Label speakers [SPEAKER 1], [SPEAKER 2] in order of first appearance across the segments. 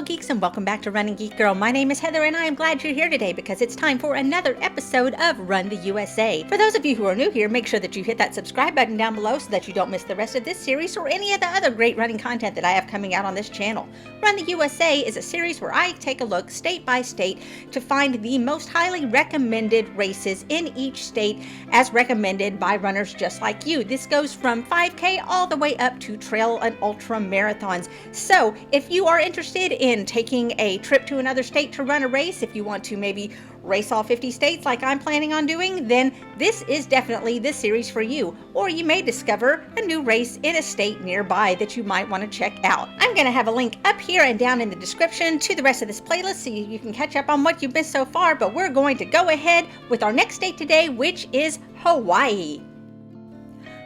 [SPEAKER 1] geeks, and welcome back to Running Geek Girl. My name is Heather, and I am glad you're here today because it's time for another episode of Run the USA. For those of you who are new here, make sure that you hit that subscribe button down below so that you don't miss the rest of this series or any of the other great running content that I have coming out on this channel. Run the USA is a series where I take a look state by state to find the most highly recommended races in each state as recommended by runners just like you. This goes from 5K all the way up to trail and ultra marathons. So if you are interested in taking a trip to another state to run a race, if you want to maybe race all 50 states like I'm planning on doing, then this is definitely the series for you. Or you may discover a new race in a state nearby that you might want to check out. I'm going to have a link up here and down in the description to the rest of this playlist so you can catch up on what you've missed so far, but we're going to go ahead with our next state today, which is Hawaii.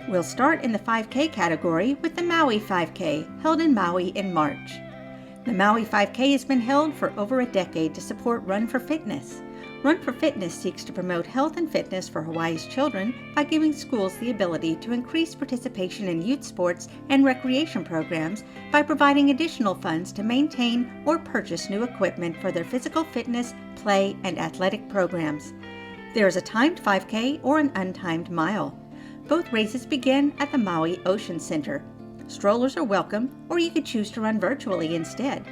[SPEAKER 1] We'll start in the 5K category with the Maui 5K, held in Maui in March. The Maui 5K has been held for over a decade to support Run for Fitness. Run for Fitness seeks to promote health and fitness for Hawaii's children by giving schools the ability to increase participation in youth sports and recreation programs by providing additional funds to maintain or purchase new equipment for their physical fitness, play, and athletic programs. There is a timed 5K or an untimed mile. Both races begin at the Maui Ocean Center. Strollers are welcome, or you could choose to run virtually instead.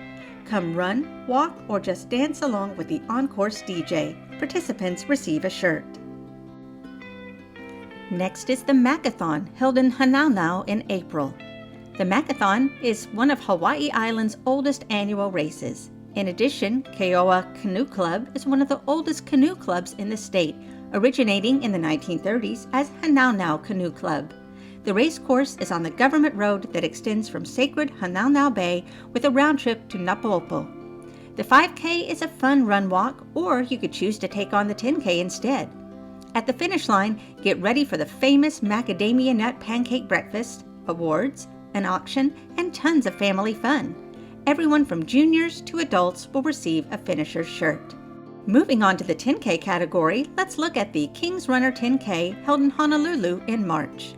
[SPEAKER 1] Come run, walk, or just dance along with the on-course DJ. Participants receive a shirt. Next is the Macathon, held in Hanaunau in April. The Macathon is one of Hawaii Island's oldest annual races. In addition, Keoa Canoe Club is one of the oldest canoe clubs in the state, originating in the 1930s as Hanaunau Canoe Club. The race course is on the government road that extends from sacred Hanaunau Bay with a round trip to Napo'opo. The 5K is a fun run walk, or you could choose to take on the 10K instead. At the finish line, get ready for the famous macadamia nut pancake breakfast, awards, an auction, and tons of family fun. Everyone from juniors to adults will receive a finisher's shirt. Moving on to the 10K category, let's look at the King's Runner 10K held in Honolulu in March.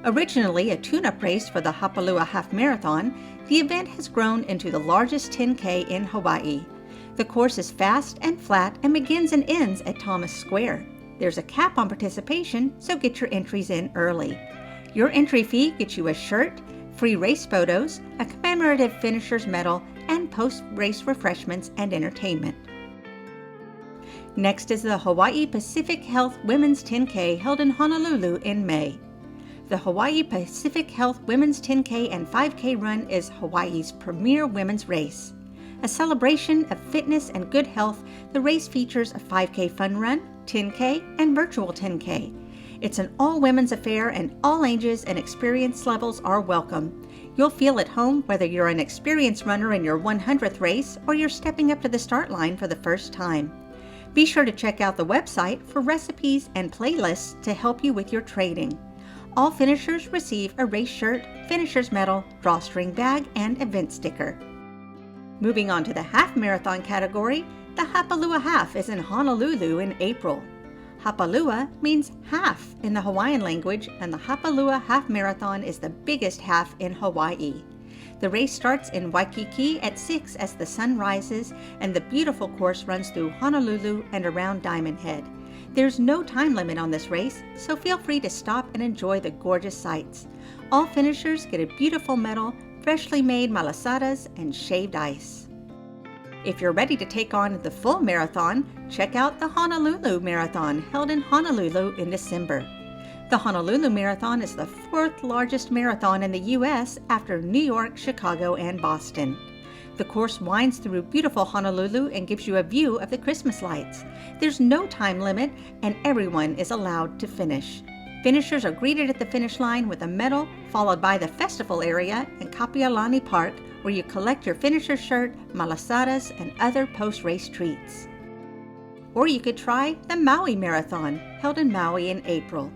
[SPEAKER 1] Originally a tune-up race for the Hapalua Half Marathon, the event has grown into the largest 10K in Hawaii. The course is fast and flat and begins and ends at Thomas Square. There's a cap on participation, so get your entries in early. Your entry fee gets you a shirt, free race photos, a commemorative finisher's medal, and post-race refreshments and entertainment. Next is the Hawaii Pacific Health Women's 10K held in Honolulu in May. The Hawaii Pacific Health Women's 10K and 5K run is Hawaii's premier women's race. A celebration of fitness and good health, the race features a 5K fun run, 10K, and virtual 10K. It's an all-women's affair and all ages and experience levels are welcome. You'll feel at home whether you're an experienced runner in your 100th race or you're stepping up to the start line for the first time. Be sure to check out the website for recipes and playlists to help you with your training. All finishers receive a race shirt, finisher's medal, drawstring bag, and event sticker. Moving on to the half marathon category, the Hapalua Half is in Honolulu in April. Hapalua means half in the Hawaiian language, and the Hapalua Half Marathon is the biggest half in Hawaii. The race starts in Waikiki at 6 as the sun rises, and the beautiful course runs through Honolulu and around Diamond Head. There's no time limit on this race, so feel free to stop and enjoy the gorgeous sights. All finishers get a beautiful medal, freshly made malasadas, and shaved ice. If you're ready to take on the full marathon, check out the Honolulu Marathon held in Honolulu in December. The Honolulu Marathon is the 4th largest marathon in the U.S. after New York, Chicago, and Boston. The course winds through beautiful Honolulu and gives you a view of the Christmas lights. There's no time limit, and everyone is allowed to finish. Finishers are greeted at the finish line with a medal, followed by the festival area in Kapiolani Park, where you collect your finisher's shirt, malasadas, and other post-race treats. Or you could try the Maui Marathon, held in Maui in April.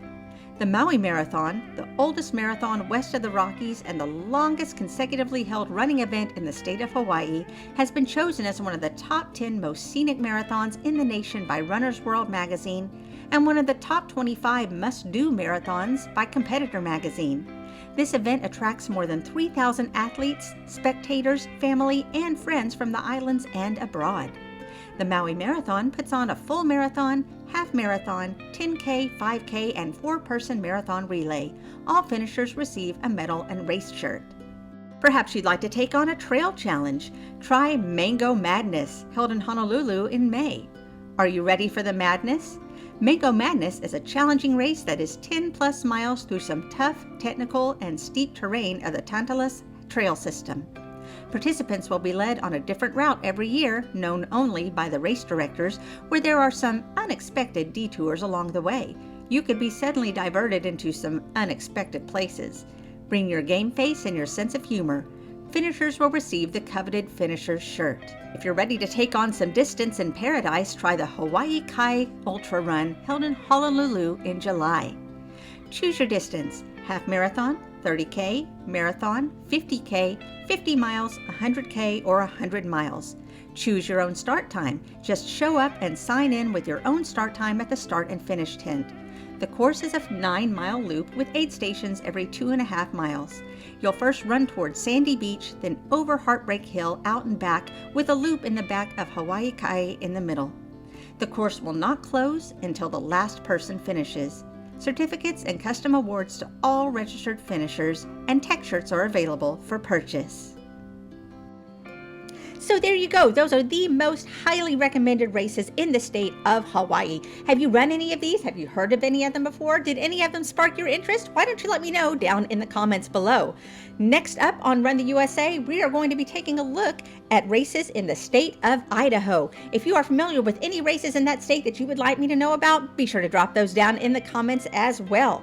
[SPEAKER 1] The Maui Marathon, the oldest marathon west of the Rockies and the longest consecutively held running event in the state of Hawaii, has been chosen as one of the top 10 most scenic marathons in the nation by Runner's World magazine and one of the top 25 must-do marathons by Competitor magazine. This event attracts more than 3,000 athletes, spectators, family, and friends from the islands and abroad. The Maui Marathon puts on a full marathon, half marathon, 10K, 5K, and 4-person marathon relay. All finishers receive a medal and race shirt. Perhaps you'd like to take on a trail challenge. Try Mango Madness, held in Honolulu in May. Are you ready for the madness? Mango Madness is a challenging race that is 10+ miles through some tough, technical, and steep terrain of the Tantalus Trail System. Participants will be led on a different route every year, known only by the race directors, where there are some unexpected detours along the way. You could be suddenly diverted into some unexpected places. Bring your game face and your sense of humor. Finishers will receive the coveted finisher's shirt. If you're ready to take on some distance in paradise, try the Hawai'i Kai Ultra Run, held in Honolulu in July. Choose your distance: half marathon, 30K, marathon, 50K, 50 miles, 100K, or 100 miles. Choose your own start time. Just show up and sign in with your own start time at the start and finish tent. The course is a 9-mile loop with aid stations every 2.5 miles. You'll first run towards Sandy Beach, then over Heartbreak Hill, out and back, with a loop in the back of Hawai'i Kai in the middle. The course will not close until the last person finishes. Certificates and custom awards to all registered finishers, and tech shirts are available for purchase. So there you go. Those are the most highly recommended races in the state of Hawaii. Have you run any of these? Have you heard of any of them before? Did any of them spark your interest? Why don't you let me know down in the comments below? Next up on Run the USA, we are going to be taking a look at races in the state of Idaho. If you are familiar with any races in that state that you would like me to know about, be sure to drop those down in the comments as well.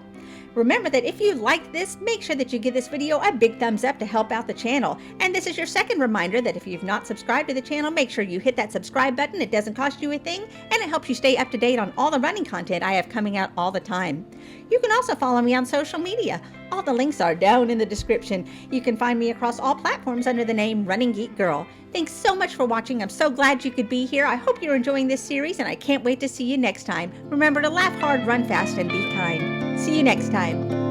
[SPEAKER 1] Remember that if you like this, make sure that you give this video a big thumbs up to help out the channel. And this is your second reminder that if you've not subscribed to the channel, make sure you hit that subscribe button. It doesn't cost you a thing, and it helps you stay up to date on all the running content I have coming out all the time. You can also follow me on social media. All the links are down in the description. You can find me across all platforms under the name RunningGeekGirl. Thanks so much for watching. I'm so glad you could be here. I hope you're enjoying this series, and I can't wait to see you next time. Remember to laugh hard, run fast, and be kind. See you next time.